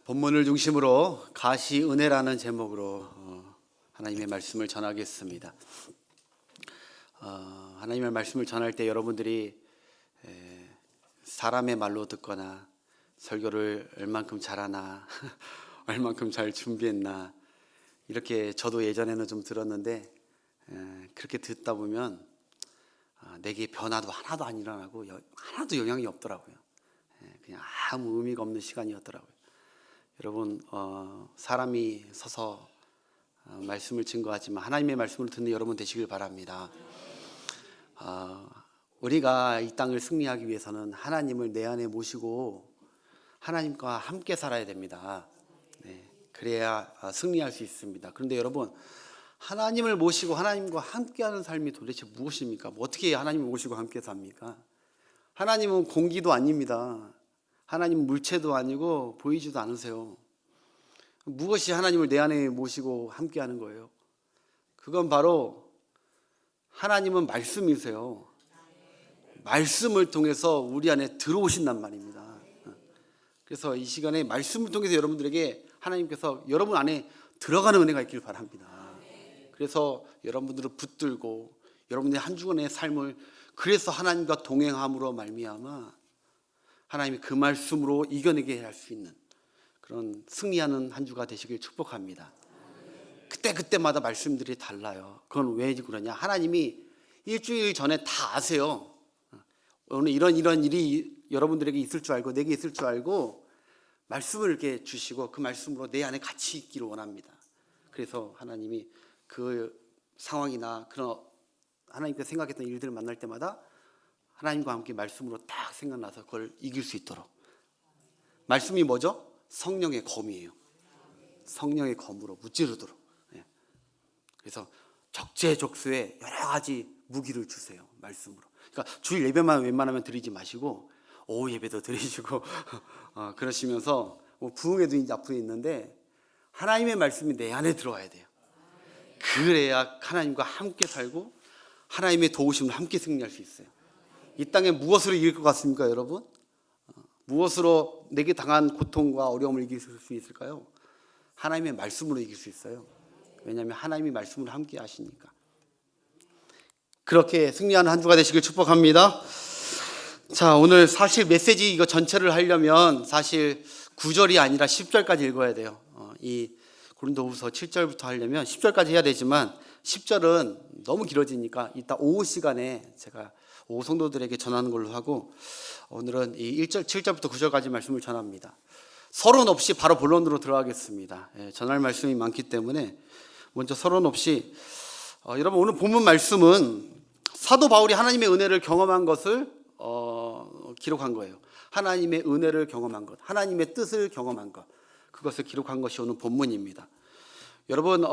본문을 중심으로 가시은혜라는 제목으로 하나님의 말씀을 전하겠습니다. 하나님의 말씀을 전할 때 여러분들이 사람의 말로 듣거나 설교를 얼만큼 잘하나 얼만큼 잘 준비했나 이렇게 저도 예전에는 좀 들었는데 그렇게 듣다 보면 내게 변화도 하나도 안 일어나고 하나도 영향이 없더라고요. 그냥 아무 의미가 없는 시간이었더라고요. 여러분 사람이 서서 말씀을 증거하지만 하나님의 말씀을 듣는 여러분 되시길 바랍니다. 우리가 이 땅을 승리하기 위해서는 하나님을 내 안에 모시고 하나님과 함께 살아야 됩니다. 그래야 승리할 수 있습니다. 그런데 여러분 하나님을 모시고 하나님과 함께하는 삶이 도대체 무엇입니까? 어떻게 하나님을 모시고 함께 삽니까? 하나님은 공기도 아닙니다. 하나님은 물체도 아니고 보이지도 않으세요. 무엇이 하나님을 내 안에 모시고 함께하는 거예요? 그건 바로 하나님은 말씀이세요. 말씀을 통해서 우리 안에 들어오신단 말입니다. 그래서 이 시간에 말씀을 통해서 여러분들에게 하나님께서 여러분 안에 들어가는 은혜가 있길 바랍니다. 그래서 여러분들을 붙들고 여러분들의 한 주간의 삶을 그래서 하나님과 동행함으로 말미암아 하나님이 그 말씀으로 이겨내게 할 수 있는 그런 승리하는 한 주가 되시길 축복합니다. 그때마다 말씀들이 달라요. 그건 왜 그러냐? 하나님이 일주일 전에 다 아세요. 오늘 이런 일이 여러분들에게 있을 줄 알고 내게 있을 줄 알고 말씀을 이렇게 주시고 그 말씀으로 내 안에 같이 있기를 원합니다. 그래서 하나님이 그 상황이나 그런 하나님께서 생각했던 일들을 만날 때마다 하나님과 함께 말씀으로 딱 생각나서 그걸 이길 수 있도록. 말씀이 뭐죠? 성령의 검이에요. 성령의 검으로 무찌르도록. 그래서 적재적소에 여러 가지 무기를 주세요. 말씀으로. 그러니까 주일 예배만 웬만하면 드리지 마시고 오후 예배도 드리시고 그러시면서 부흥회도 이제 앞으로 있는데 하나님의 말씀이 내 안에 들어와야 돼요. 그래야 하나님과 함께 살고 하나님의 도우심을 함께 승리할 수 있어요. 이 땅에 무엇으로 이길 것 같습니까, 여러분? 무엇으로 내게 당한 고통과 어려움을 이길 수 있을까요? 하나님의 말씀으로 이길 수 있어요. 왜냐하면 하나님이 말씀으로 함께 하시니까. 그렇게 승리하는 한 주가 되시길 축복합니다. 자, 오늘 사실 메시지 이거 전체를 하려면 사실 9절이 아니라 10절까지 읽어야 돼요. 이 고린도후서 7절부터 하려면 10절까지 해야 되지만 10절은 너무 길어지니까 이따 오후 시간에 제가 오후 성도들에게 전하는 걸로 하고 오늘은 이 1절, 7절부터 9절까지 말씀을 전합니다. 서론 없이 바로 본론으로 들어가겠습니다. 전할 말씀이 많기 때문에 먼저 서론 없이 여러분 오늘 본문 말씀은 사도 바울이 하나님의 은혜를 경험한 것을 기록한 거예요. 하나님의 은혜를 경험한 것, 하나님의 뜻을 경험한 것, 그것을 기록한 것이 오늘 본문입니다. 여러분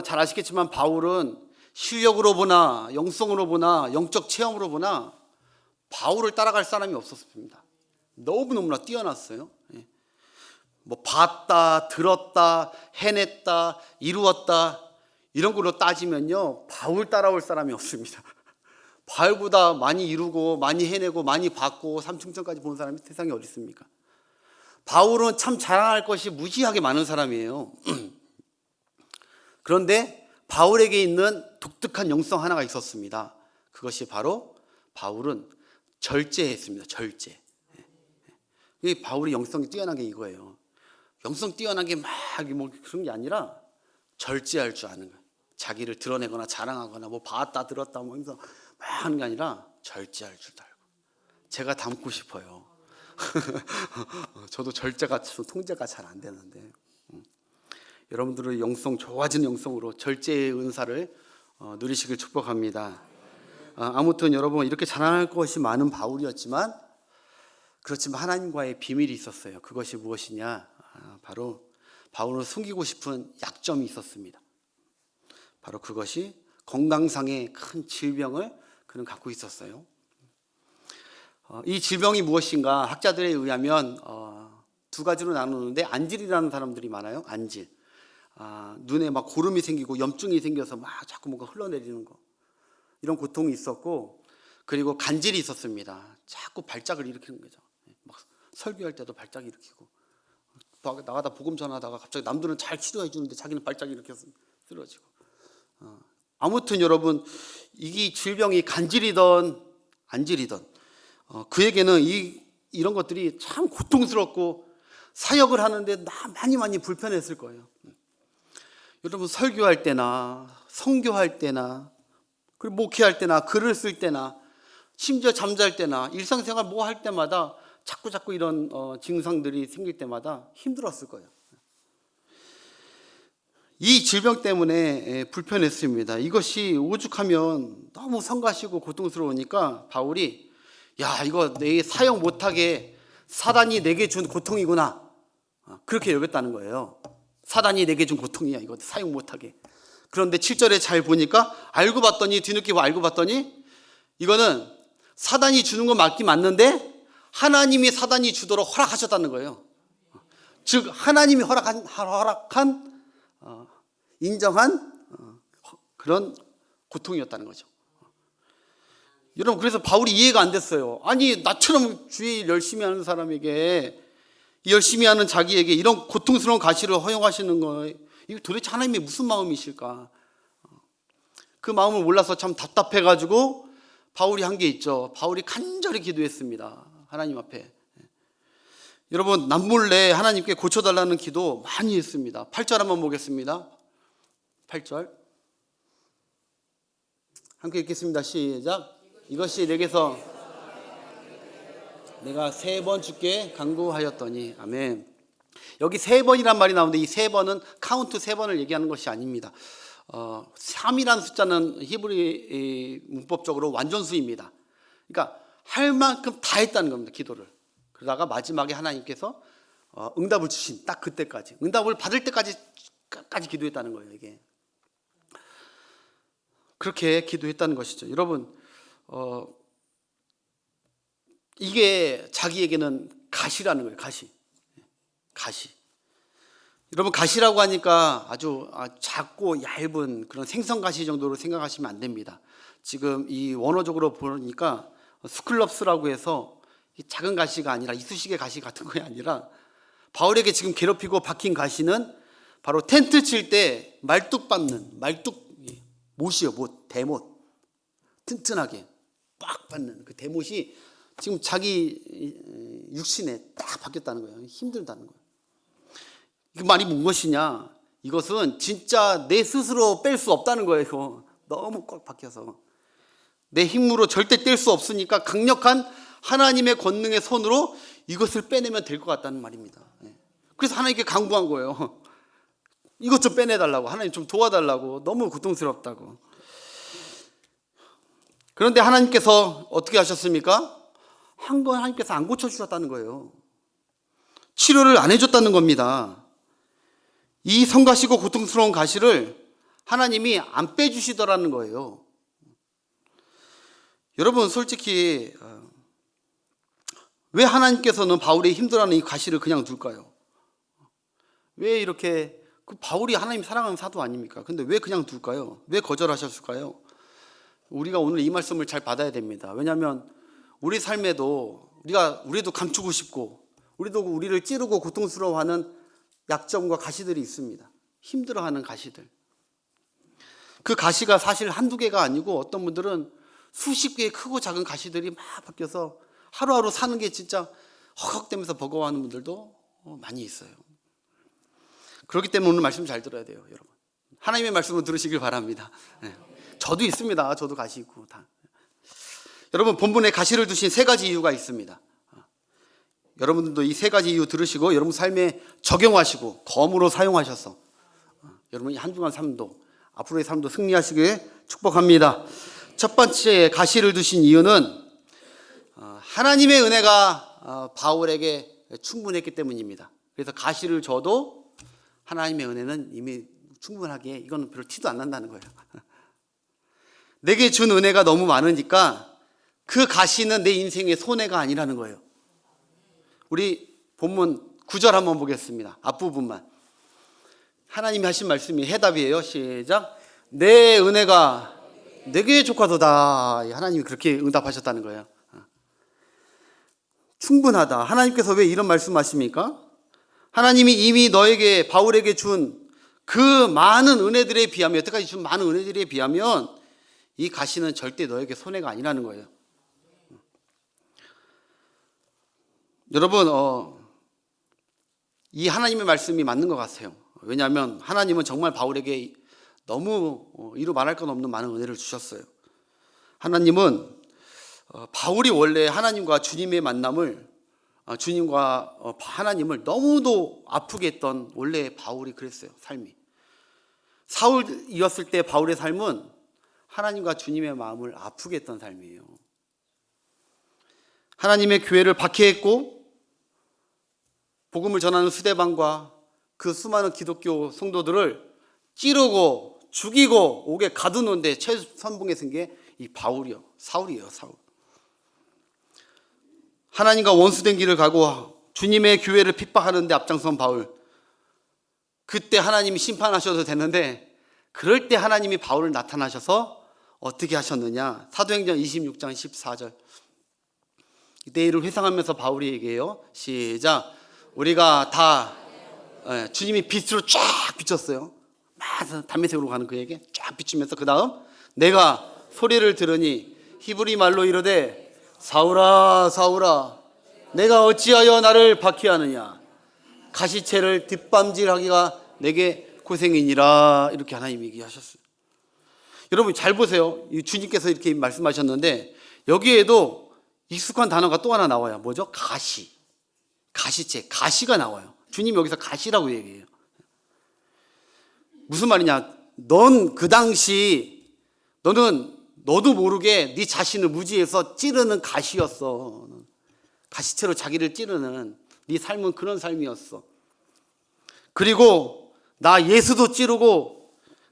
잘 아시겠지만 바울은 실력으로 보나 영성으로 보나 영적 체험으로 보나 바울을 따라갈 사람이 없었습니다. 너무너무나 뛰어났어요. 뭐 봤다, 들었다, 해냈다, 이루었다 이런 걸로 따지면요 바울 따라올 사람이 없습니다. 바울보다 많이 이루고 많이 해내고 많이 받고 삼층천까지 본 사람이 세상에 어디 있습니까? 바울은 참 자랑할 것이 무지하게 많은 사람이에요. 그런데 바울에게 있는 독특한 영성 하나가 있었습니다. 그것이 바로 바울은 절제했습니다. 절제. 바울이 영성이 뛰어난 게 이거예요. 영성 뛰어난 게 막 뭐 그런 게 아니라 절제할 줄 아는 거예요. 자기를 드러내거나 자랑하거나 뭐 봤다 들었다 뭐 하면서 막 하는 게 아니라 절제할 줄 알고. 제가 닮고 싶어요. 저도 절제가 통제가 잘 안 되는데 여러분들의 영성 좋아지는 영성으로 절제의 은사를 누리시길 축복합니다. 아무튼 여러분 이렇게 자랑할 것이 많은 바울이었지만 그렇지만 하나님과의 비밀이 있었어요. 그것이 무엇이냐? 바로 바울은 숨기고 싶은 약점이 있었습니다. 바로 그것이 건강상의 큰 질병을 그는 갖고 있었어요. 이 질병이 무엇인가? 학자들에 의하면 두 가지로 나누는데 안질이라는 사람들이 많아요. 안질. 눈에 막 고름이 생기고 염증이 생겨서 막 자꾸 뭔가 흘러내리는 거 이런 고통이 있었고 그리고 간질이 있었습니다. 자꾸 발작을 일으키는 거죠. 막 설교할 때도 발작 일으키고 나가다 복음 전하다가 갑자기 남들은 잘 치료해 주는데 자기는 발작이 이렇게 쓰러지고. 아무튼 여러분, 이게 질병이 간질이던 안질이던 그에게는 이런 것들이 참 고통스럽고 사역을 하는데 많이 불편했을 거예요. 여러분, 설교할 때나 선교할 때나 그리고 목회할 때나 글을 쓸 때나 심지어 잠잘 때나 일상생활 뭐 할 때마다 자꾸 이런 증상들이 생길 때마다 힘들었을 거예요. 이 질병 때문에 불편했습니다. 이것이 오죽하면 너무 성가시고 고통스러우니까 바울이 이거 내 사역 못하게 사단이 내게 준 고통이구나, 그렇게 여겼다는 거예요. 사단이 내게 준 고통이야, 이거 사역 못하게. 그런데 7절에 잘 보니까 뒤늦게 알고 봤더니 이거는 사단이 주는 건 맞는데 하나님이 사단이 주도록 허락하셨다는 거예요. 즉 하나님이 허락한 인정한 그런 고통이었다는 거죠. 여러분, 그래서 바울이 이해가 안 됐어요. 아니, 나처럼 주의 일 열심히 하는 사람에게, 열심히 하는 자기에게 이런 고통스러운 가시를 허용하시는 거예요. 이거 도대체 하나님의 무슨 마음이실까? 그 마음을 몰라서 참 답답해가지고 바울이 한 게 있죠. 바울이 간절히 기도했습니다. 하나님 앞에. 여러분, 남몰래 하나님께 고쳐달라는 기도 많이 했습니다. 8절 한번 보겠습니다. 8절 함께 읽겠습니다. 시작. 이것이 내게서 내가 3번 주께 간구하였더니. 아멘. 여기 3번이란 말이 나오는데 이 3번은 카운트 3번을 얘기하는 것이 아닙니다. 3이라는 숫자는 히브리 문법적으로 완전수입니다. 그러니까 할 만큼 다 했다는 겁니다, 기도를. 그러다가 마지막에 하나님께서 응답을 주신 딱 그때까지, 응답을 받을 때까지 기도했다는 거예요. 이게 그렇게 기도했다는 것이죠. 여러분, 이게 자기에게는 가시라는 거예요. 가시. 여러분, 가시라고 하니까 아주 작고 얇은 그런 생선가시 정도로 생각하시면 안 됩니다. 지금 이 원어적으로 보니까 스클럽스라고 해서 작은 가시가 아니라 이쑤시개 가시 같은 게 아니라 바울에게 지금 괴롭히고 박힌 가시는 바로 텐트 칠 때 말뚝 못이요, 대못. 튼튼하게 빡 받는 그 대못이 지금 자기 육신에 딱 박혔다는 거예요. 힘들다는 거예요. 그 말이 무엇이냐? 이것은 진짜 내 스스로 뺄 수 없다는 거예요. 너무 꽉 박혀서 내 힘으로 절대 뗄 수 없으니까 강력한 하나님의 권능의 손으로 이것을 빼내면 될 것 같다는 말입니다. 그래서 하나님께 간구한 거예요. 이것 좀 빼내달라고, 하나님 좀 도와달라고, 너무 고통스럽다고. 그런데 하나님께서 어떻게 하셨습니까? 한 번 하나님께서 안 고쳐주셨다는 거예요. 치료를 안 해줬다는 겁니다. 이 성가시고 고통스러운 가시를 하나님이 안 빼주시더라는 거예요. 여러분, 솔직히 왜 하나님께서는 바울이 힘들어하는 이 가시를 그냥 둘까요? 왜 이렇게, 바울이 하나님 사랑하는 사도 아닙니까? 근데 왜 그냥 둘까요? 왜 거절하셨을까요? 우리가 오늘 이 말씀을 잘 받아야 됩니다. 왜냐하면 우리 삶에도 우리도 감추고 싶고 우리도 우리를 찌르고 고통스러워하는 약점과 가시들이 있습니다. 힘들어하는 가시들. 그 가시가 사실 한두 개가 아니고 어떤 분들은 수십 개의 크고 작은 가시들이 막 바뀌어서 하루하루 사는 게 진짜 헉헉대면서 버거워하는 분들도 많이 있어요. 그렇기 때문에 오늘 말씀 잘 들어야 돼요, 여러분. 하나님의 말씀을 들으시길 바랍니다. 저도 있습니다. 저도 가시 있고 다. 여러분, 본문에 가시를 두신 3가지 이유가 있습니다. 여러분들도 이 3가지 이유 들으시고 여러분 삶에 적용하시고 검으로 사용하셔서 여러분이 한 주간 삶도, 앞으로의 삶도 승리하시길 축복합니다. 첫 번째 가시를 두신 이유는 하나님의 은혜가 바울에게 충분했기 때문입니다. 그래서 가시를 줘도 하나님의 은혜는 이미 충분하게, 이거는 별로 티도 안 난다는 거예요. 내게 준 은혜가 너무 많으니까 그 가시는 내 인생의 손해가 아니라는 거예요. 우리 본문 9절 한번 보겠습니다. 앞부분만. 하나님이 하신 말씀이 해답이에요. 시작. 내 은혜가 내게 족하도다. 하나님이 그렇게 응답하셨다는 거예요. 충분하다. 하나님께서 왜 이런 말씀하십니까? 하나님이 이미 너에게 바울에게 준 그 많은 은혜들에 비하면, 여태까지 준 많은 은혜들에 비하면 이 가시는 절대 너에게 손해가 아니라는 거예요. 여러분, 이 하나님의 말씀이 맞는 것 같아요. 왜냐하면 하나님은 정말 바울에게 너무 이루 말할 것 없는 많은 은혜를 주셨어요. 하나님은 바울이 원래 하나님과 주님의 만남을, 주님과 하나님을 너무도 아프게 했던, 원래 바울이 그랬어요. 삶이 사울이었을 때 바울의 삶은 하나님과 주님의 마음을 아프게 했던 삶이에요. 하나님의 교회를 박해했고, 복음을 전하는 스데반과 그 수많은 기독교 성도들을 찌르고 죽이고 옥에 가두는데 최선봉에 쓴 게 이 바울이요, 사울이에요. 사울. 하나님과 원수된 길을 가고 주님의 교회를 핍박하는데 앞장선 바울. 그때 하나님이 심판하셔도 되는데, 그럴 때 하나님이 바울을 나타나셔서 어떻게 하셨느냐. 사도행전 26장 14절. 내일을 회상하면서 바울이 얘기해요. 시작. 우리가 다 주님이 빛으로 쫙 비쳤어요. 막 담메색으로 가는 그에게 쫙 비추면서 그 다음 내가 소리를 들으니 히브리 말로 이르되 사울아 사울아 내가 어찌하여 나를 박해하느냐. 가시채를 뒷밤질하기가 내게 고생이니라. 이렇게 하나님이 얘기하셨어요. 여러분 잘 보세요. 주님께서 이렇게 말씀하셨는데 여기에도 익숙한 단어가 또 하나 나와요. 뭐죠? 가시. 가시채, 가시가 나와요. 주님이 여기서 가시라고 얘기해요. 무슨 말이냐? 넌 그 당시 너도 모르게 네 자신을 무지해서 찌르는 가시였어. 가시채로 자기를 찌르는 네 삶은 그런 삶이었어. 그리고 나 예수도 찌르고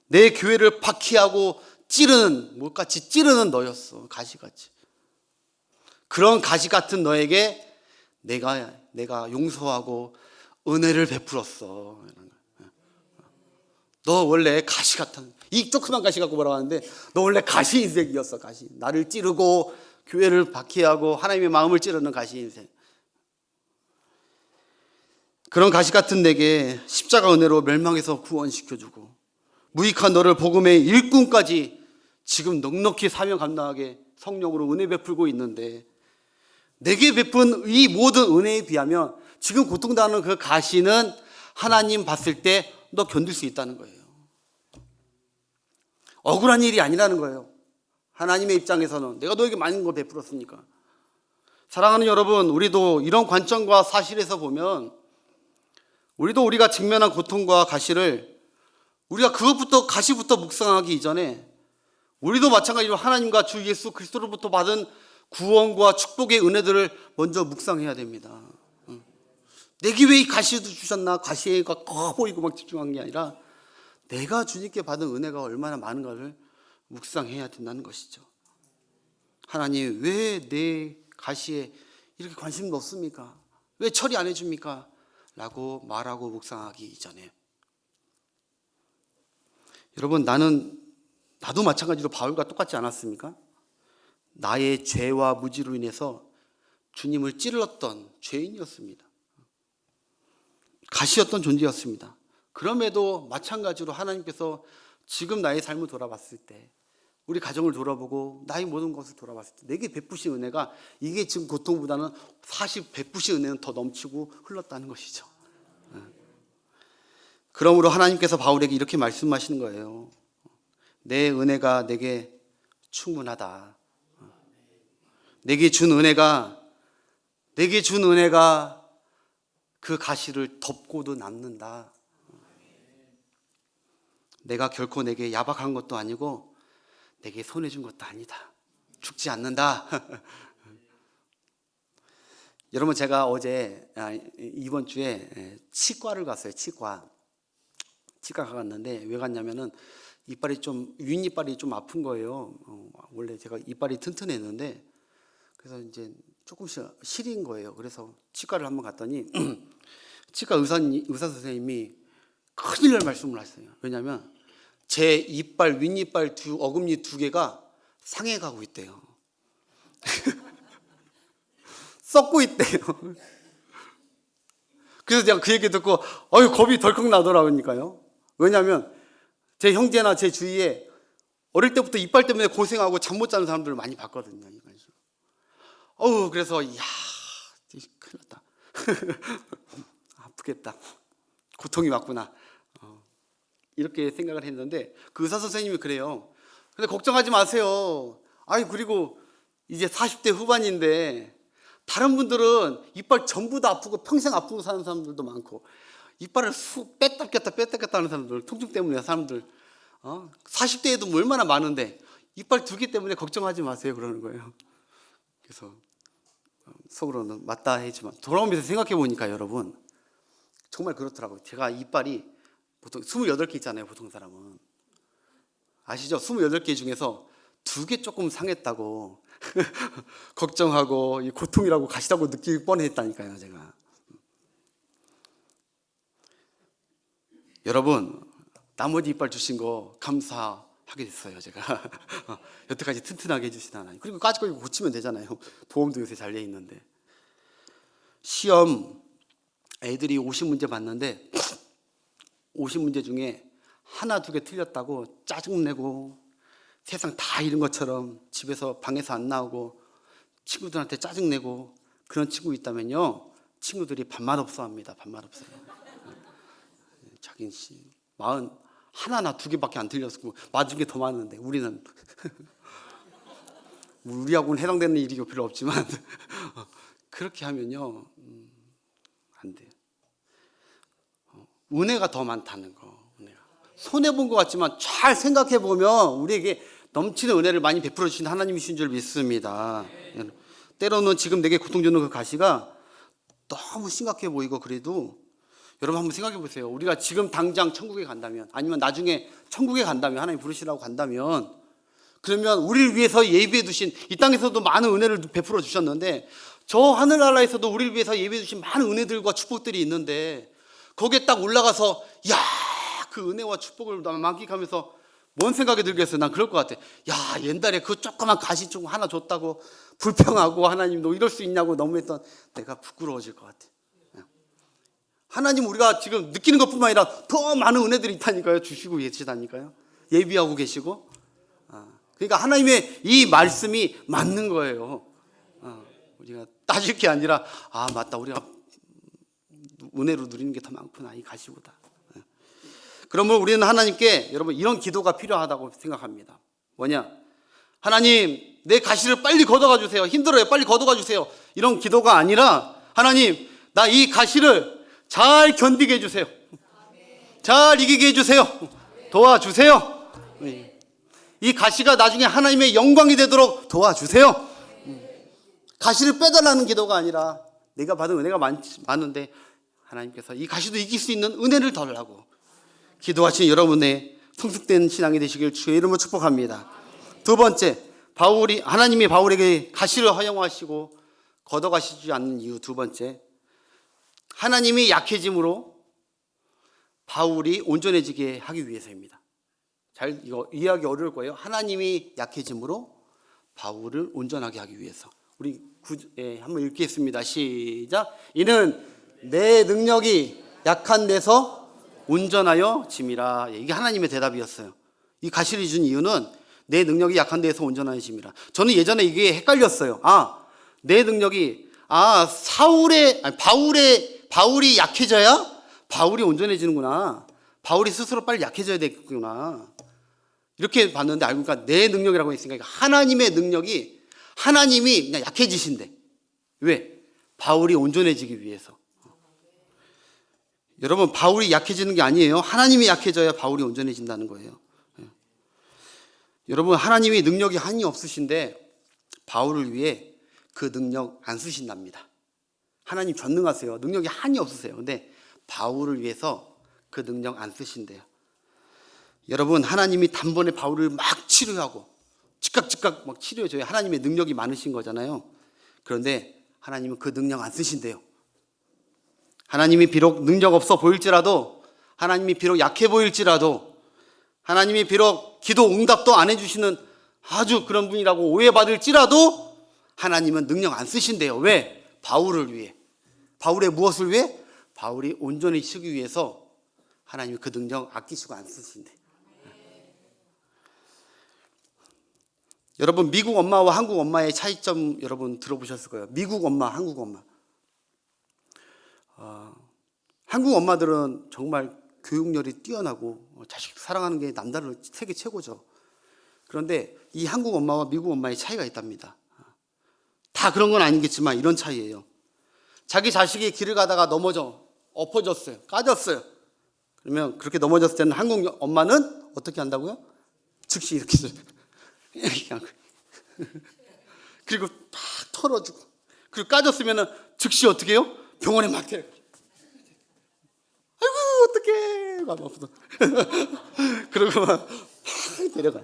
내 교회를 박해하고 찌르는, 뭐같이 찌르는 너였어. 가시같이. 그런 가시 같은 너에게 내가 용서하고 은혜를 베풀었어. 너 원래 가시 같은, 이 조그만 가시 갖고 뭐라고 하는데 너 원래 가시 인생이었어. 가시. 나를 찌르고 교회를 박해하고 하나님의 마음을 찌르는 가시 인생. 그런 가시 같은 내게 십자가 은혜로 멸망해서 구원시켜주고 무익한 너를 복음의 일꾼까지 지금 넉넉히 사명 감당하게 성령으로 은혜 베풀고 있는데, 내게 베푼 이 모든 은혜에 비하면 지금 고통당하는 그 가시는 하나님 봤을 때 너 견딜 수 있다는 거예요. 억울한 일이 아니라는 거예요. 하나님의 입장에서는 내가 너에게 많은 걸 베풀었으니까. 사랑하는 여러분, 우리도 이런 관점과 사실에서 보면 우리도 우리가 직면한 고통과 가시를 우리가 그것부터 가시부터 묵상하기 이전에 우리도 마찬가지로 하나님과 주 예수 그리스도로부터 받은 구원과 축복의 은혜들을 먼저 묵상해야 됩니다. 내게 왜 이 가시도 주셨나? 가시가 커 보이고 막 집중한 게 아니라 내가 주님께 받은 은혜가 얼마나 많은가를 묵상해야 된다는 것이죠. 하나님 왜 내 가시에 이렇게 관심도 없습니까? 왜 처리 안 해줍니까? 라고 말하고 묵상하기 이전에, 여러분 나도 마찬가지로 바울과 똑같지 않았습니까? 나의 죄와 무지로 인해서 주님을 찔렀던 죄인이었습니다. 가시였던 존재였습니다. 그럼에도 마찬가지로 하나님께서 지금 나의 삶을 돌아봤을 때, 우리 가정을 돌아보고 나의 모든 것을 돌아봤을 때 내게 베푸신 은혜가, 이게 지금 고통보다는 사실 베푸신 은혜는 더 넘치고 흘렀다는 것이죠. 그러므로 하나님께서 바울에게 이렇게 말씀하시는 거예요. 내 은혜가 내게 충분하다. 내게 준 은혜가 그 가시를 덮고도 남는다. 내가 결코 내게 야박한 것도 아니고 내게 손해 준 것도 아니다. 죽지 않는다. 여러분 제가 이번 주에 치과를 갔어요. 치과 갔는데 왜 갔냐면은 윗이빨이 좀 아픈 거예요. 원래 제가 이빨이 튼튼했는데 그래서 이제 조금씩 시린 거예요. 그래서 치과를 한번 갔더니 치과 의사 선생님이 큰일 날 말씀을 하셨어요. 왜냐하면 제 윗이빨 어금니 두 개가 상해 가고 있대요. 썩고 있대요. 그래서 제가 그 얘기 듣고 어휴 겁이 덜컥 나더라고요. 왜냐하면 제 형제나 제 주위에 어릴 때부터 이빨 때문에 고생하고 잠 못 자는 사람들을 많이 봤거든요. 그래서 이야 큰일 났다. 아프겠다. 고통이 왔구나. 이렇게 생각을 했는데 그 의사 선생님이 그래요. 근데 걱정하지 마세요. 그리고 이제 40대 후반인데 다른 분들은 이빨 전부 다 아프고 평생 아프고 사는 사람들도 많고 이빨을 뺐다 꼈다 하는 사람들, 통증 때문에 사람들 40대에도 뭐 얼마나 많은데 이빨 2개 때문에 걱정하지 마세요 그러는 거예요. 그래서 속으로는 맞다 했지만 돌아오면서 생각해 보니까 여러분 정말 그렇더라고요. 제가 이빨이 보통 28개 있잖아요. 보통 사람은 아시죠? 28개 중에서 2개 조금 상했다고 걱정하고 이 고통이라고 가시다고 느낄 뻔했다니까요. 제가 여러분 나머지 이빨 주신 거 감사하게 됐어요. 제가 여태까지 튼튼하게 해주신 하나님. 그리고 까짓거 이거 고치면 되잖아요. 보험도 요새 잘 돼 있는데. 시험 애들이 50문제 봤는데 50문제 중에 하나 2개 틀렸다고 짜증내고 세상 다 잃은 것처럼 집에서 방에서 안 나오고 친구들한테 짜증내고 그런 친구 있다면요, 친구들이 밥맛 없어 합니다. 밥맛 없어요. 자긴 하나나 2개밖에 안 틀렸고 맞은 게 더 많은데 우리는 우리하고는 해당되는 일이 별로 없지만 그렇게 하면요 안 돼요. 은혜가 더 많다는 거. 은혜가. 손해본 것 같지만 잘 생각해 보면 우리에게 넘치는 은혜를 많이 베풀어 주신 하나님이신 줄 믿습니다. 때로는 지금 내게 고통 주는 그 가시가 너무 심각해 보이고 그래도 여러분 한번 생각해 보세요. 우리가 지금 당장 천국에 간다면, 아니면 나중에 천국에 간다면, 하나님 부르시라고 간다면, 그러면 우리를 위해서 예비해 두신, 이 땅에서도 많은 은혜를 베풀어 주셨는데 저 하늘나라에서도 우리를 위해서 예비해 두신 많은 은혜들과 축복들이 있는데 거기에 딱 올라가서 야, 그 은혜와 축복을 만끽하면서 뭔 생각이 들겠어요? 난 그럴 것 같아. 야, 옛날에 그 조그만 가시 좀 하나 줬다고 불평하고 하나님 너 이럴 수 있냐고 너무했던 내가 부끄러워질 것 같아. 하나님 우리가 지금 느끼는 것뿐만 아니라 더 많은 은혜들이 있다니까요. 주시고 계시다니까요. 예비하고 계시고. 그러니까 하나님의 이 말씀이 맞는 거예요. 우리가 따질 게 아니라 맞다, 우리가 은혜로 누리는 게 더 많구나, 이 가시보다. 그러면 우리는 하나님께 여러분 이런 기도가 필요하다고 생각합니다. 뭐냐? 하나님 내 가시를 빨리 걷어가 주세요. 힘들어요, 빨리 걷어가 주세요. 이런 기도가 아니라 하나님 나 이 가시를 잘 견디게 해주세요. 잘 이기게 해주세요. 도와주세요. 이 가시가 나중에 하나님의 영광이 되도록 도와주세요. 가시를 빼달라는 기도가 아니라 내가 받은 은혜가 많은데 하나님께서 이 가시도 이길 수 있는 은혜를 달라고 기도하신 여러분의 성숙된 신앙이 되시길 주의 이름으로 축복합니다. 두 번째, 하나님이 바울에게 가시를 허용하시고 걷어가시지 않는 이유 두 번째, 하나님이 약해짐으로 바울이 온전해지게 하기 위해서입니다. 이거 이해하기 어려울 거예요. 하나님이 약해짐으로 바울을 온전하게 하기 위해서. 우리 한번 읽겠습니다. 시작. 이는 내 능력이 약한 데서 온전하여 짐이라. 이게 하나님의 대답이었어요. 이 가시를 준 이유는 내 능력이 약한 데서 온전하여 짐이라. 저는 예전에 이게 헷갈렸어요. 내 능력이 바울이 약해져야 바울이 온전해지는구나. 바울이 스스로 빨리 약해져야 되겠구나. 이렇게 봤는데 알고 보니까 내 능력이라고 했으니까 하나님의 능력이, 하나님이 그냥 약해지신대. 왜? 바울이 온전해지기 위해서. 여러분 바울이 약해지는 게 아니에요. 하나님이 약해져야 바울이 온전해진다는 거예요. 여러분 하나님이 능력이 한이 없으신데 바울을 위해 그 능력 안 쓰신답니다. 하나님 전능하세요. 능력이 한이 없으세요. 근데 바울을 위해서 그 능력 안 쓰신대요. 여러분 하나님이 단번에 바울을 막 치료하고 즉각 막 치료해줘야 하나님의 능력이 많으신 거잖아요. 그런데 하나님은 그 능력 안 쓰신대요. 하나님이 비록 능력 없어 보일지라도, 하나님이 비록 약해 보일지라도, 하나님이 비록 기도 응답도 안 해주시는 아주 그런 분이라고 오해받을지라도 하나님은 능력 안 쓰신대요. 왜? 바울을 위해. 바울의 무엇을 위해? 바울이 온전히 쉬기 위해서 하나님이 그 능력 아끼시고 안 쓰신대. 여러분, 미국 엄마와 한국 엄마의 차이점 여러분 들어보셨을 거예요. 미국 엄마, 한국 엄마. 한국 엄마들은 정말 교육열이 뛰어나고 자식 사랑하는 게 남다른 세계 최고죠. 그런데 이 한국 엄마와 미국 엄마의 차이가 있답니다. 다 그런 건 아니겠지만 이런 차이예요. 자기 자식이 길을 가다가 엎어졌어요. 까졌어요. 그러면 그렇게 넘어졌을 때는 한국 엄마는 어떻게 한다고요? 즉시 이렇게 그리고 팍 털어주고, 그리고 까졌으면 즉시 어떻게 해요? 병원에 막 데려가. 아이고 어떡해 막 아프다. 그러고 막 데려가.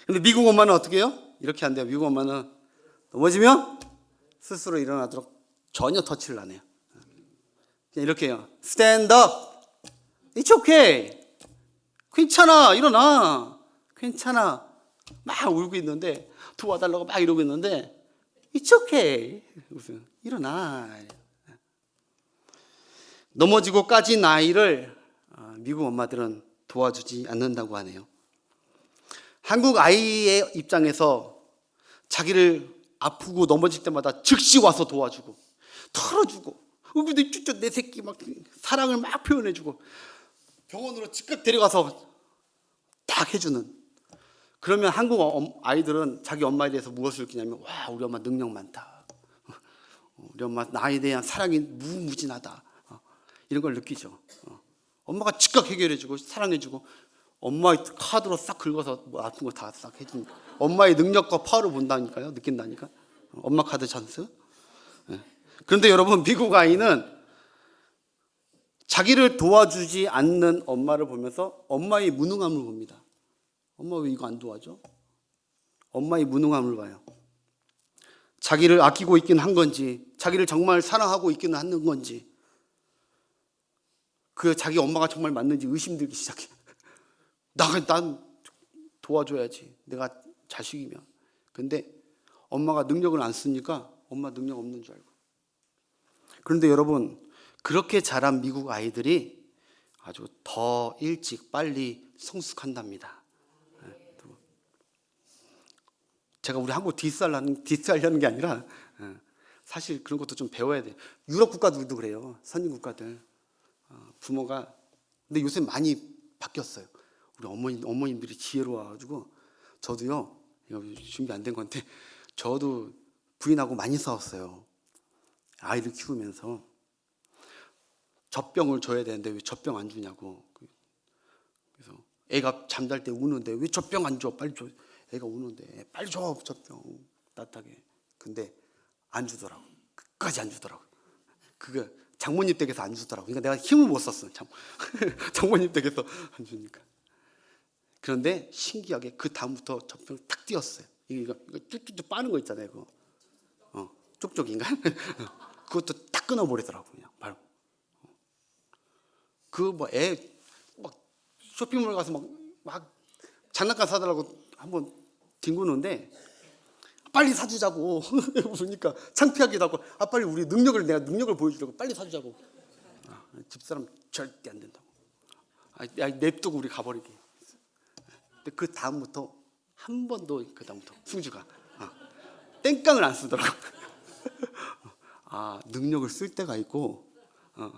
근데 미국 엄마는 어떻게 해요? 이렇게 한대요. 미국 엄마는 넘어지면 스스로 일어나도록 전혀 터치를 안 해요. 그냥 이렇게 해요. Stand up. It's okay. 괜찮아. 일어나. 괜찮아. 막 울고 있는데, 도와달라고 막 이러고 있는데 It's okay. 일어나. 넘어지고 까진 아이를 미국 엄마들은 도와주지 않는다고 하네요. 한국 아이의 입장에서 자기를 아프고 넘어질 때마다 즉시 와서 도와주고 털어주고, 근데 쭈쭈 내 새끼 막 사랑을 막 표현해주고 병원으로 즉각 데려가서 딱 해주는. 그러면 한국 아이들은 자기 엄마에 대해서 무엇을 느끼냐면, 와, 우리 엄마 능력 많다. 우리 엄마 나에 대한 사랑이 무궁무진하다. 이런 걸 느끼죠. 엄마가 즉각 해결해주고 사랑해주고, 엄마의 카드로 싹 긁어서 뭐 아픈 거 다 싹 해주니까 엄마의 능력과 파워를 본다니까요. 느낀다니까. 엄마 카드 찬스. 그런데 여러분, 미국 아이는 자기를 도와주지 않는 엄마를 보면서 엄마의 무능함을 봅니다. 엄마 왜 이거 안 도와줘? 엄마의 무능함을 봐요. 자기를 아끼고 있긴 한 건지, 자기를 정말 사랑하고 있기는 하는 건지, 그 자기 엄마가 정말 맞는지 의심들기 시작해. 난 도와줘야지, 내가 자식이면. 근데 엄마가 능력을 안 쓰니까 엄마 능력 없는 줄 알고. 그런데 여러분, 그렇게 자란 미국 아이들이 아주 더 일찍 빨리 성숙한답니다. 제가 우리 한국 디스하려는 게 아니라 사실 그런 것도 좀 배워야 돼요. 유럽 국가들도 그래요. 선진 국가들. 부모가, 근데 요새 많이 바뀌었어요. 우리 어머님들이 지혜로워가지고, 저도요, 이거 준비 안 된 건데, 저도 부인하고 많이 싸웠어요. 아이를 키우면서. 젖병을 줘야 되는데 왜 젖병 안 주냐고. 그래서 애가 잠잘 때 우는데 왜 젖병 안 줘? 빨리 줘. 애가 우는데 빨리 줘, 젖병 따뜻하게. 근데 안 주더라고. 끝까지 안 주더라고. 그거 장모님 댁에서 안 주더라고. 그러니까 내가 힘을 못 썼어. 장모님 댁에서 안 주니까. 그런데 신기하게 그 다음부터 젖병을 탁 띄었어요. 이거 쭉쭉쭉 빠는 거 있잖아요. 그거. 쪽쪽인가? 그것도 딱 끊어버리더라고. 그냥 바로. 그 뭐 애 막 쇼핑몰 가서 막 장난감 사달라고 한번 뒹구는데, 빨리 사주자고. 그러니까 창피하기도 하고, 빨리 내가 능력을 보여주려고 빨리 사주자고. 집사람 절대 안 된다고. 냅두고 우리 가버리게. 근데 그 다음부터 한 번도, 그 다음부터 승주가 땡깡을 안 쓰더라고. 능력을 쓸 때가 있고,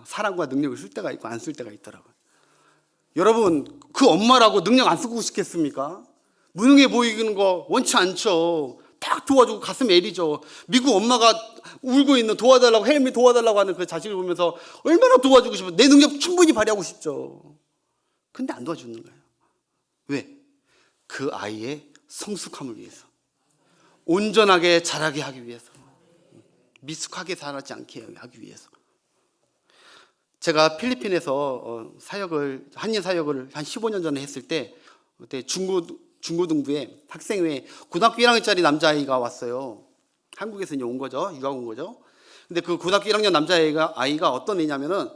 사랑과 능력을 쓸 때가 있고 안 쓸 때가 있더라고요. 여러분, 그 엄마라고 능력 안 쓰고 싶겠습니까? 무능해 보이는 거 원치 않죠. 딱 도와주고 가슴 애리죠. 미국 엄마가 울고 있는, 도와달라고, 헬미 도와달라고 하는 그 자식을 보면서 얼마나 도와주고 싶어. 내 능력 충분히 발휘하고 싶죠. 근데 안 도와주는 거예요. 왜? 그 아이의 성숙함을 위해서, 온전하게 자라게 하기 위해서, 미숙하게 자라지 않게 하기 위해서. 제가 필리핀에서 한인 사역을 한 15년 전에 했을 때, 그때 중고등부에 학생회 고등학교 1학년짜리 남자아이가 왔어요. 한국에서 이제 온 거죠. 유학 온 거죠. 근데 그 고등학교 1학년 남자아이가 어떤 애냐면은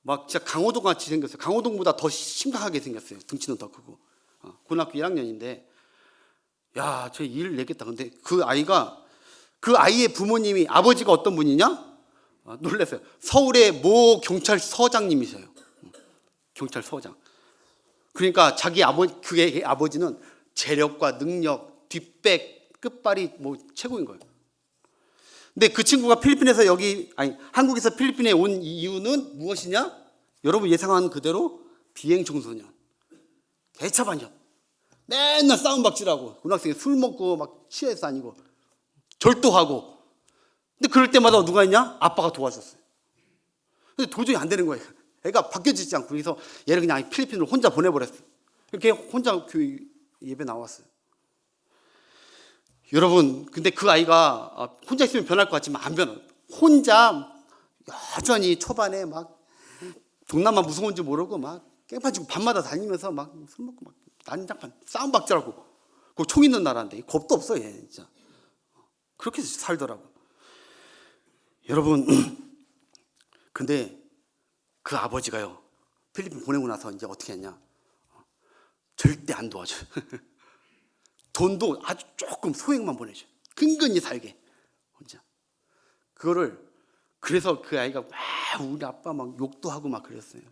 막 진짜 강호동 같이 생겼어요. 강호동보다 더 심각하게 생겼어요. 등치는 더 크고. 고등학교 1학년인데, 야, 저 일 내겠다. 근데 그 아이의 부모님이, 아버지가 어떤 분이냐? 놀랐어요. 서울의 모 경찰서장님이세요. 경찰서장. 그러니까 자기 그의 아버지는 재력과 능력, 뒷백, 끝발이 뭐 최고인 거예요. 근데 그 친구가 한국에서 필리핀에 온 이유는 무엇이냐? 여러분 예상한 그대로 비행 청소년, 개차반년, 맨날 싸움박질하고 고등학생이 술 먹고 막 취해서 다니고 절도하고. 근데 그럴 때마다 누가 있냐? 아빠가 도와줬어요. 근데 도저히 안 되는 거예요. 애가 바뀌어지지 않고. 그래서 얘를 그냥 필리핀으로 혼자 보내버렸어요. 이렇게 혼자 교회 예배 나왔어요. 여러분, 근데 그 아이가 혼자 있으면 변할 것 같지만 안 변해요. 혼자 여전히 초반에 막 동남아 무서운지 모르고 막 깽판 치고 밤마다 다니면서 막 술 먹고 막 난장판 싸움박질하고. 그 총 있는 나라인데 겁도 없어 얘 진짜. 그렇게 살더라고. 여러분, 근데 그 아버지가요 필리핀 보내고 나서 이제 어떻게 했냐? 절대 안 도와줘요. 돈도 아주 조금 소액만 보내줘. 근근히 살게 혼자. 그래서 그 아이가 막 우리 아빠 막 욕도 하고 막 그랬어요.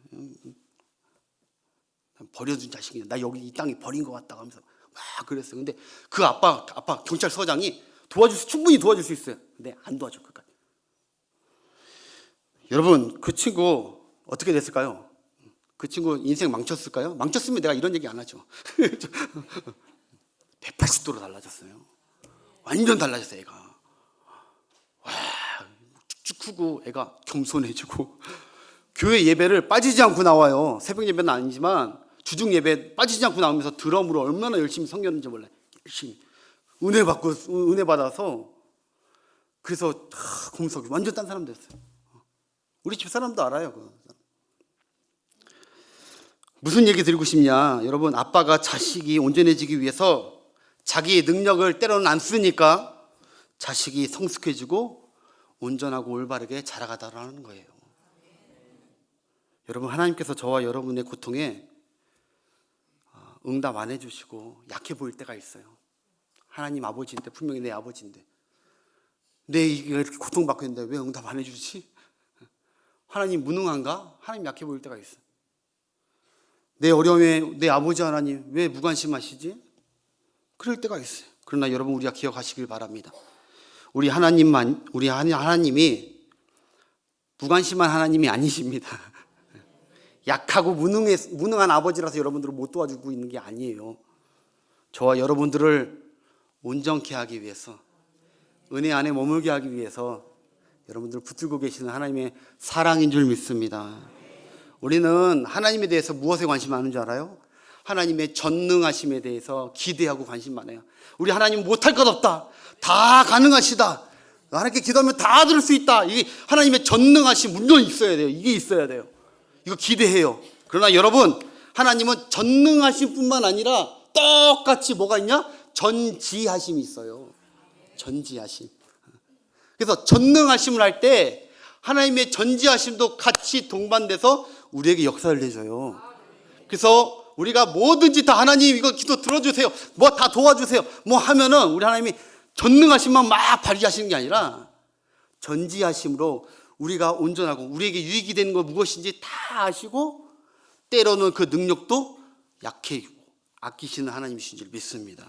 버려준 자식이야. 나 여기 이 땅에 버린 것 같다 하면서 막 그랬어요. 근데 그 아빠 경찰서장이 충분히 도와줄 수 있어요. 근데 안 도와줘 끝까지. 여러분, 그 친구 어떻게 됐을까요? 그 친구 인생 망쳤을까요? 망쳤으면 내가 이런 얘기 안 하죠. 180도로 달라졌어요. 완전 달라졌어요, 애가. 와, 쭉쭉 크고 애가 겸손해지고 교회 예배를 빠지지 않고 나와요. 새벽 예배는 아니지만 주중 예배 빠지지 않고 나오면서 드럼으로 얼마나 열심히 섬겼는지 몰라요. 열심히 은혜 받아서. 그래서 공석이 완전 딴 사람 됐어요. 우리 집 사람도 알아요. 무슨 얘기 드리고 싶냐? 여러분, 아빠가 자식이 온전해지기 위해서 자기의 능력을 때로는 안 쓰니까 자식이 성숙해지고 온전하고 올바르게 자라가다라는 거예요. 여러분, 하나님께서 저와 여러분의 고통에 응답 안 해주시고 약해 보일 때가 있어요. 하나님 아버지인데, 분명히 내 아버지인데 내 이렇게 고통받고 있는데 왜 응답 안 해주지? 하나님 무능한가? 하나님 약해 보일 때가 있어요. 내 어려움에 내 아버지 하나님 왜 무관심하시지? 그럴 때가 있어요. 그러나 여러분, 우리가 기억하시길 바랍니다. 우리 하나님이 무관심한 하나님이 아니십니다. 약하고 무능한 아버지라서 여러분들을 못 도와주고 있는 게 아니에요. 저와 여러분들을 온전케 하기 위해서, 은혜 안에 머물게 하기 위해서 여러분들을 붙들고 계시는 하나님의 사랑인 줄 믿습니다. 우리는 하나님에 대해서 무엇에 관심 많은 줄 알아요? 하나님의 전능하심에 대해서 기대하고 관심 많아요. 우리 하나님 못할 것 없다. 다 가능하시다. 하나님께 기도하면 다 들을 수 있다. 이게 하나님의 전능하심 물론 있어야 돼요. 이게 있어야 돼요. 이거 기대해요. 그러나 여러분, 하나님은 전능하심 뿐만 아니라 똑같이 뭐가 있냐? 전지하심이 있어요. 전지하심. 그래서 전능하심을 할 때 하나님의 전지하심도 같이 동반돼서 우리에게 역사를 내줘요. 그래서 우리가 뭐든지 다 하나님 이거 기도 들어주세요, 뭐 다 도와주세요 뭐 하면은 우리 하나님이 전능하심만 막 발휘하시는 게 아니라 전지하심으로 우리가 온전하고 우리에게 유익이 되는 거 무엇인지 다 아시고 때로는 그 능력도 약해지고 아끼시는 하나님이신 줄 믿습니다.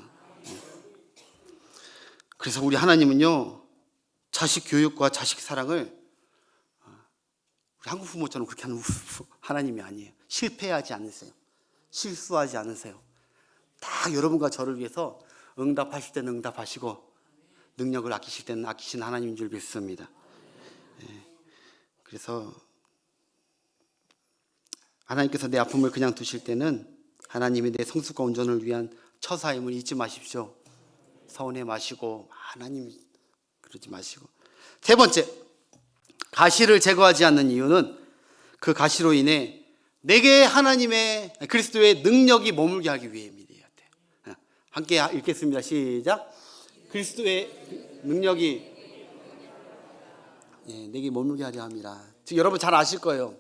그래서 우리 하나님은요, 자식 교육과 자식 사랑을 우리 한국 부모처럼 그렇게 하는 하나님이 아니에요. 실패하지 않으세요. 실수하지 않으세요. 다 여러분과 저를 위해서 응답하실 때는 응답하시고 능력을 아끼실 때는 아끼신 하나님인 줄 믿습니다. 그래서 하나님께서 내 아픔을 그냥 두실 때는 하나님이 내 성숙과 온전을 위한 처사임을 잊지 마십시오. 서운해 마시고 하나님 그러지 마시고. 세 번째, 가시를 제거하지 않는 이유는 그 가시로 인해 내게 하나님의 그리스도의 능력이 머물게 하기 위해입니다. 함께 읽겠습니다. 시작. 그리스도의 능력이 내게 머물게 하려 합니다. 지금 여러분 잘 아실 거예요.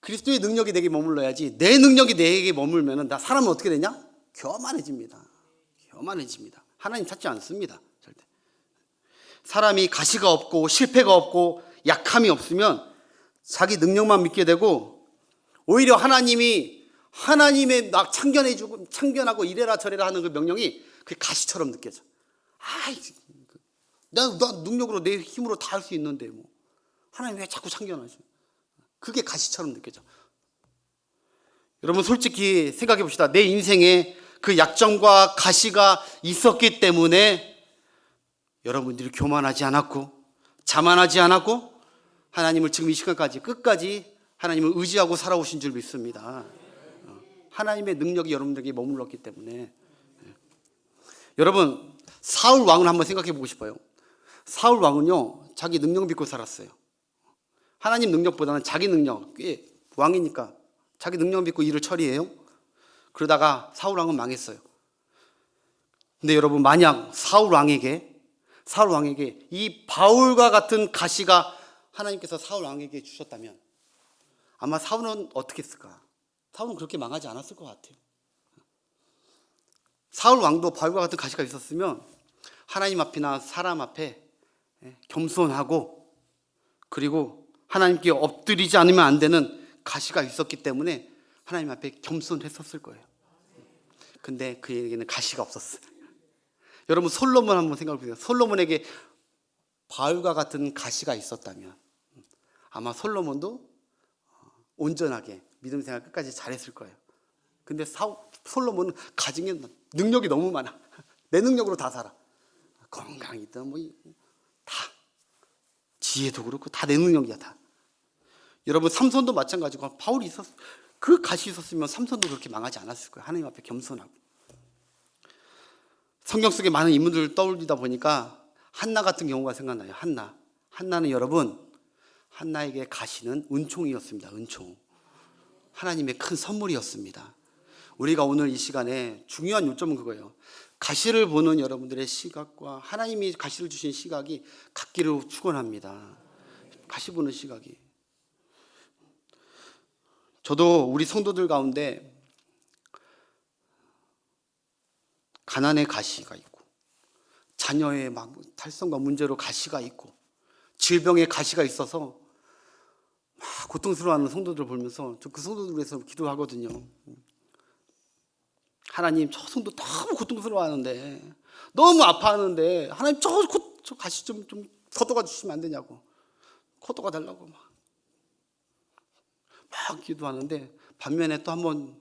그리스도의 능력이 내게 머물러야지 내 능력이 내게 머물면 나 사람은 어떻게 되냐? 교만해집니다. 교만해집니다. 하나님 찾지 않습니다. 절대. 사람이 가시가 없고 실패가 없고 약함이 없으면 자기 능력만 믿게 되고, 오히려 하나님의 막 참견하고 이래라 저래라 하는 그 명령이 그게 가시처럼 느껴져. 나 능력으로 내 힘으로 다 할 수 있는데 뭐 하나님 왜 자꾸 참견하지? 그게 가시처럼 느껴져. 여러분 솔직히 생각해 봅시다. 내 인생에 그 약점과 가시가 있었기 때문에 여러분들이 교만하지 않았고 자만하지 않았고 하나님을 지금 이 시간까지 끝까지 하나님을 의지하고 살아오신 줄 믿습니다. 하나님의 능력이 여러분들에게 머물렀기 때문에. 여러분 사울 왕을 한번 생각해 보고 싶어요. 사울 왕은요 자기 능력 믿고 살았어요. 하나님 능력보다는 자기 능력, 왕이니까 자기 능력 믿고 일을 처리해요. 그러다가 사울 왕은 망했어요. 근데 여러분 만약 사울 왕에게 이 바울과 같은 가시가 하나님께서 사울 왕에게 주셨다면 아마 사울은 어떻게 했을까? 사울은 그렇게 망하지 않았을 것 같아요. 사울 왕도 바울과 같은 가시가 있었으면 하나님 앞이나 사람 앞에 겸손하고, 그리고 하나님께 엎드리지 않으면 안 되는 가시가 있었기 때문에 하나님 앞에 겸손했었을 거예요. 근데 그에게는 가시가 없었어요. 여러분 솔로몬 한번 생각해 보세요. 솔로몬에게 바울과 같은 가시가 있었다면 아마 솔로몬도 온전하게 믿음 생활 끝까지 잘했을 거예요. 근데 솔로몬은 가진 게 능력이 너무 많아. 내 능력으로 다 살아. 건강이든 뭐 다 지혜도 그렇고 다 내 능력이야 다. 여러분 삼손도 마찬가지고 바울이 그 가시 있었으면 삼손도 그렇게 망하지 않았을 거예요. 하나님 앞에 겸손하고. 성경 속에 많은 인물들을 떠올리다 보니까 한나 같은 경우가 생각나요. 한나는 여러분 한나에게 가시는 은총이었습니다. 은총. 하나님의 큰 선물이었습니다. 우리가 오늘 이 시간에 중요한 요점은 그거예요. 가시를 보는 여러분들의 시각과 하나님이 가시를 주신 시각이 같기를 축원합니다. 가시 보는 시각이. 저도 우리 성도들 가운데 가난의 가시가 있고, 자녀의 탈선과 문제로 가시가 있고, 질병의 가시가 있어서 막 고통스러워하는 성도들을 보면서 저 그 성도들 위해서 기도하거든요. 하나님 저 성도 너무 고통스러워하는데, 너무 아파하는데 하나님 저 가시 좀 걷어가 주시면 안 되냐고, 걷어가 달라고 막 기도하는데, 반면에 또 한번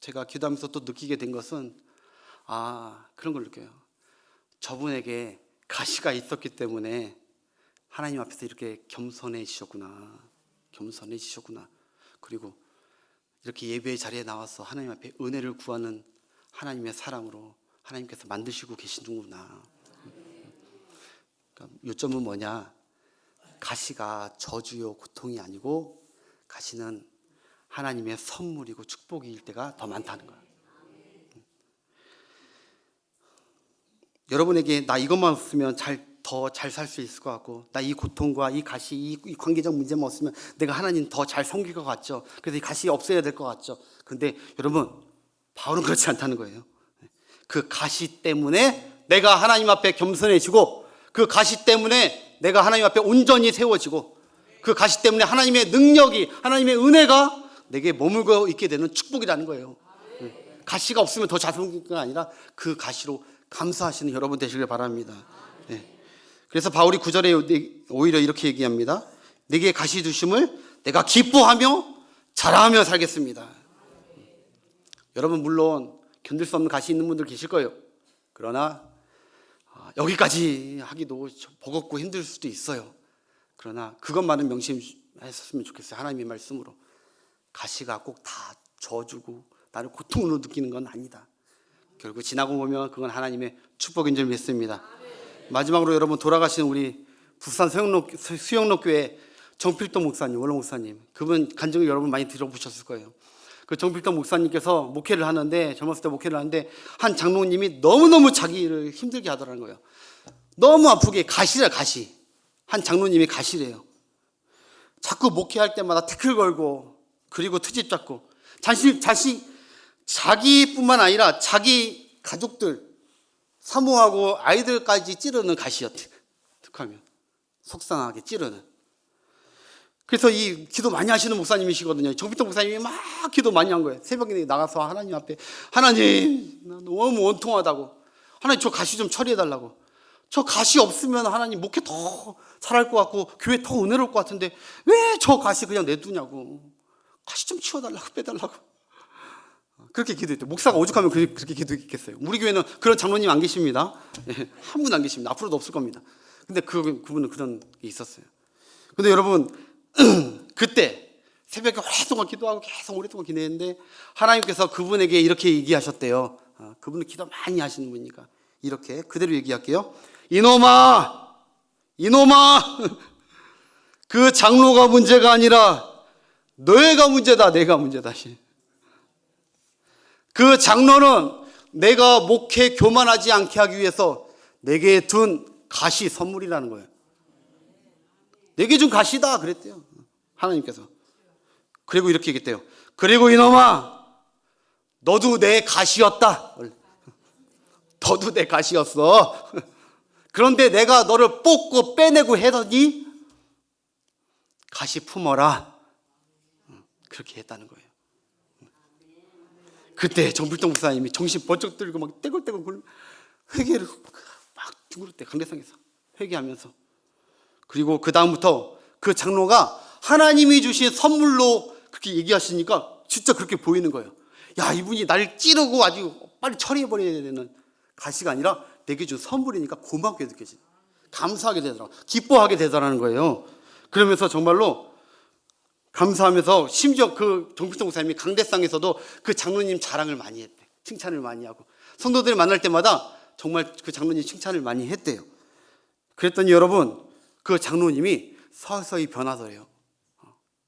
제가 기도하면서 또 느끼게 된 것은 그런 걸 느껴요. 저분에게 가시가 있었기 때문에 하나님 앞에서 이렇게 겸손해지셨구나. 그리고 이렇게 예배의 자리에 나와서 하나님 앞에 은혜를 구하는 하나님의 사람으로 하나님께서 만드시고 계시는구나. 그러니까 요점은 뭐냐? 가시가 저주요 고통이 아니고 가시는 하나님의 선물이고 축복일 때가 더 많다는 거예요. 여러분에게 나 이것만 없으면 더 잘 살 수 있을 것 같고, 나 이 고통과 이 가시, 이 관계적 문제만 없으면 내가 하나님 더 잘 섬길 것 같죠. 그래서 이 가시 없어야 될 것 같죠. 근데 여러분 바울은 그렇지 않다는 거예요. 그 가시 때문에 내가 하나님 앞에 겸손해지고, 그 가시 때문에 내가 하나님 앞에 온전히 세워지고, 그 가시 때문에 하나님의 능력이, 하나님의 은혜가 내게 머물고 있게 되는 축복이라는 거예요. 가시가 없으면 더 잘 섬길 게 아니라 그 가시로 감사하시는 여러분 되시길 바랍니다. 그래서 바울이 9절에 오히려 이렇게 얘기합니다. 내게 가시 주심을 내가 기뻐하며 자랑하며 살겠습니다. 여러분 물론 견딜 수 없는 가시 있는 분들 계실 거예요. 그러나 여기까지 하기도 버겁고 힘들 수도 있어요. 그러나 그것만은 명심했으면 좋겠어요. 하나님의 말씀으로 가시가 꼭 다 저주고 나를 고통으로 느끼는 건 아니다. 결국 지나고 보면 그건 하나님의 축복인 줄 믿습니다. 마지막으로 여러분 돌아가신 우리 부산 수영로교회 정필동 목사님, 원로 목사님, 그분 간증을 여러분 많이 들어보셨을 거예요. 그 정필동 목사님께서 목회를 하는데, 젊었을 때 목회를 하는데 한 장로님이 너무너무 자기를 힘들게 하더라는 거예요. 너무 아프게 가시래, 가시. 한 장로님이 가시래요. 자꾸 목회할 때마다 태클 걸고, 그리고 트집 잡고, 자기뿐만 아니라 자기 가족들, 사모하고 아이들까지 찌르는 가시였대. 오죽하면 속상하게 찌르는. 그래서 이 기도 많이 하시는 목사님이시거든요. 정필동 목사님이 막 기도 많이 한 거예요. 새벽에 나가서 하나님 앞에, 하나님 나 너무 원통하다고, 하나님 저 가시 좀 처리해달라고, 저 가시 없으면 하나님 목회 더 잘할 것 같고 교회 더 은혜로울 것 같은데 왜 저 가시 그냥 내두냐고, 가시 좀 치워달라고, 빼달라고. 그렇게 기도했대요. 목사가 오죽하면 그렇게 기도했겠어요. 우리 교회는 그런 장로님 안 계십니다. 한 분 안 계십니다. 앞으로도 없을 겁니다. 근데 그분은 그런 게 있었어요. 근데 여러분, 그때 새벽에 오랫동안 기도하고 계속 오랫동안 기도했는데 하나님께서 그분에게 이렇게 얘기하셨대요. 그분은 기도 많이 하시는 분이니까 이렇게 그대로 얘기할게요. 이놈아, 그 장로가 문제가 아니라 너희가 문제다. 내가 문제다. 그 장로는 내가 목회 교만하지 않게 하기 위해서 내게 둔 가시 선물이라는 거예요. 내게 준 가시다 그랬대요, 하나님께서. 그리고 이렇게 얘기했대요. 그리고 이놈아, 너도 내 가시였다. 너도 내 가시였어. 그런데 내가 너를 뽑고 빼내고 해더니 가시 품어라. 그렇게 했다는 거예요. 그때 정필동 목사님이 정신 번쩍 들고 막 떼굴떼굴 굴 회개를 막 둥그랬대, 강대상에서 회개하면서. 그리고 그 다음부터 그 장로가 하나님이 주신 선물로 그렇게 얘기하시니까 진짜 그렇게 보이는 거예요. 야, 이분이 날 찌르고 아주 빨리 처리해버려야 되는 가시가 아니라 내게 준 선물이니까 고맙게 느껴지, 감사하게 되더라, 기뻐하게 되더라는 거예요. 그러면서 정말로 감사하면서 심지어 그 정필동 목사님이 강대상에서도 그 장로님 자랑을 많이 했대. 칭찬을 많이 하고 성도들이 만날 때마다 정말 그 장로님 칭찬을 많이 했대요. 그랬더니 여러분, 그 장로님이 서서히 변하더래요.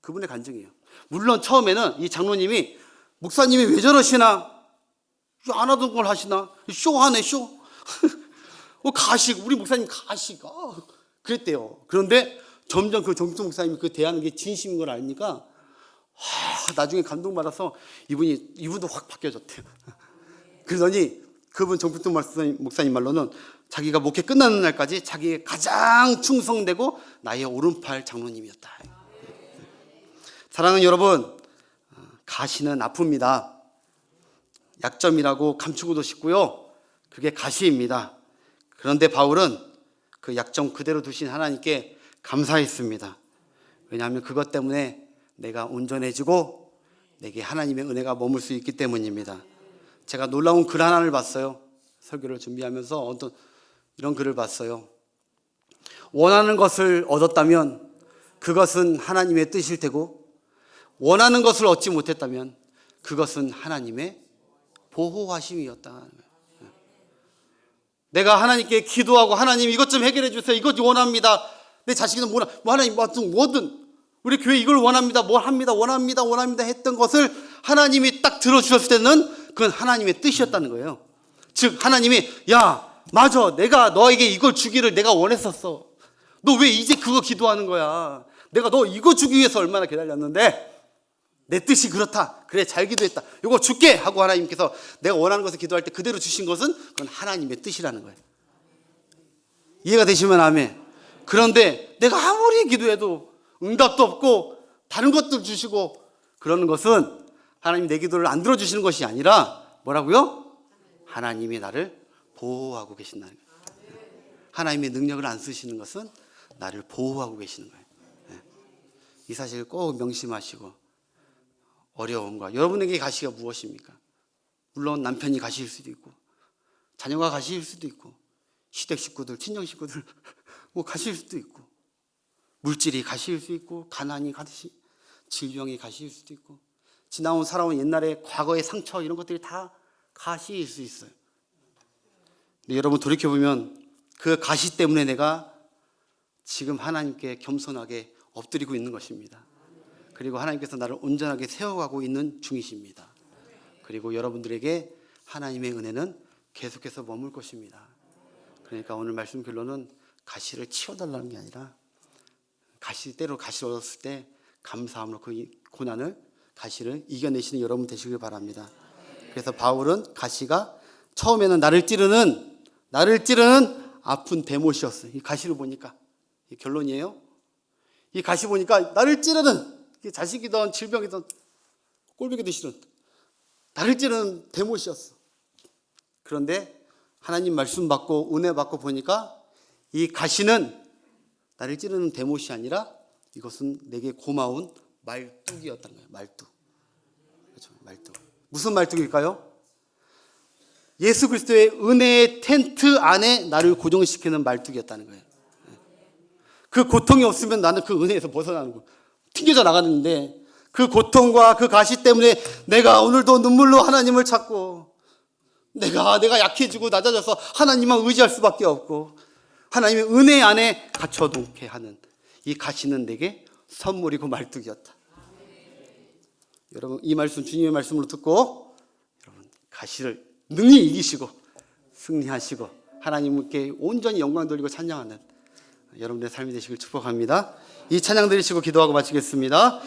그분의 간증이에요. 물론 처음에는 이 장로님이 목사님이 왜 저러시나, 안 하던 걸 하시나, 쇼하네 쇼. 가식, 우리 목사님 가식, 그랬대요. 그런데 점점 그 정필동 목사님이 그 대하는 게 진심인 걸 아니까 나중에 감동받아서 이분도 확 바뀌어졌대요. 그러더니 그분 정필동 목사님 말로는 자기가 목회 끝나는 날까지 자기의 가장 충성되고 나의 오른팔 장로님이었다. 사랑하는 여러분, 가시는 아픕니다. 약점이라고 감추고도 싶고요, 그게 가시입니다. 그런데 바울은 그 약점 그대로 두신 하나님께 감사했습니다. 왜냐하면 그것 때문에 내가 온전해지고 내게 하나님의 은혜가 머물 수 있기 때문입니다. 제가 놀라운 글 하나를 봤어요. 설교를 준비하면서 어떤 이런 글을 봤어요. 원하는 것을 얻었다면 그것은 하나님의 뜻일 테고, 원하는 것을 얻지 못했다면 그것은 하나님의 보호하심이었다. 내가 하나님께 기도하고 하나님 이것 좀 해결해 주세요, 이것 원합니다, 내 자식은 하나님 뭐든 우리 교회 이걸 원합니다, 뭘 합니다, 원합니다 했던 것을 하나님이 딱 들어주셨을 때는 그건 하나님의 뜻이었다는 거예요. 즉 하나님이, 야 맞아, 내가 너에게 이걸 주기를 내가 원했었어, 너 왜 이제 그거 기도하는 거야, 내가 너 이거 주기 위해서 얼마나 기다렸는데 내 뜻이 그렇다, 그래 잘 기도했다, 이거 줄게 하고 하나님께서 내가 원하는 것을 기도할 때 그대로 주신 것은 그건 하나님의 뜻이라는 거예요. 이해가 되시면 아멘. 그런데 내가 아무리 기도해도 응답도 없고 다른 것들 주시고 그러는 것은 하나님이 내 기도를 안 들어주시는 것이 아니라 뭐라고요? 하나님이 나를 보호하고 계신다는 거예요. 하나님의 능력을 안 쓰시는 것은 나를 보호하고 계시는 거예요. 이 사실을 꼭 명심하시고, 어려움과 여러분에게 가시가 무엇입니까? 물론 남편이 가시일 수도 있고 자녀가 가시일 수도 있고 시댁 식구들, 친정 식구들 가실 수도 있고, 물질이 가실 수 있고, 가난이 가시, 질병이 가실 수도 있고, 살아온 옛날의 과거의 상처 이런 것들이 다 가시일 수 있어요. 근데 여러분 돌이켜보면 그 가시 때문에 내가 지금 하나님께 겸손하게 엎드리고 있는 것입니다. 그리고 하나님께서 나를 온전하게 세워가고 있는 중이십니다. 그리고 여러분들에게 하나님의 은혜는 계속해서 머물 것입니다. 그러니까 오늘 말씀 결론은 가시를 치워달라는 게 아니라 때로 가시를 얻었을 때 감사함으로 그 고난을, 가시를 이겨내시는 여러분 되시길 바랍니다. 그래서 바울은 가시가 처음에는 나를 찌르는 아픈 대못이었어요. 이 가시를 보니까 이 결론이에요. 이 가시 보니까 나를 찌르는 자식이든 질병이든 꼴보기도 싫은 나를 찌르는 대못이었어. 그런데 하나님 말씀 받고 은혜 받고 보니까 이 가시는 나를 찌르는 대못이 아니라 이것은 내게 고마운 말뚝이었다는 거예요. 말뚝. 그렇죠? 말뚝. 무슨 말뚝일까요? 예수 그리스도의 은혜의 텐트 안에 나를 고정시키는 말뚝이었다는 거예요. 그 고통이 없으면 나는 그 은혜에서 벗어나는 거예요. 튕겨져 나가는데 그 고통과 그 가시 때문에 내가 오늘도 눈물로 하나님을 찾고 내가 약해지고 낮아져서 하나님만 의지할 수밖에 없고 하나님의 은혜 안에 갇혀놓게 하는 이 가시는 내게 선물이고 말뚝이었다. 여러분 이 말씀 주님의 말씀으로 듣고 여러분 가시를 능히 이기시고 승리하시고 하나님께 온전히 영광 돌리고 찬양하는 여러분의 삶이 되시길 축복합니다. 이 찬양 드리시고 기도하고 마치겠습니다.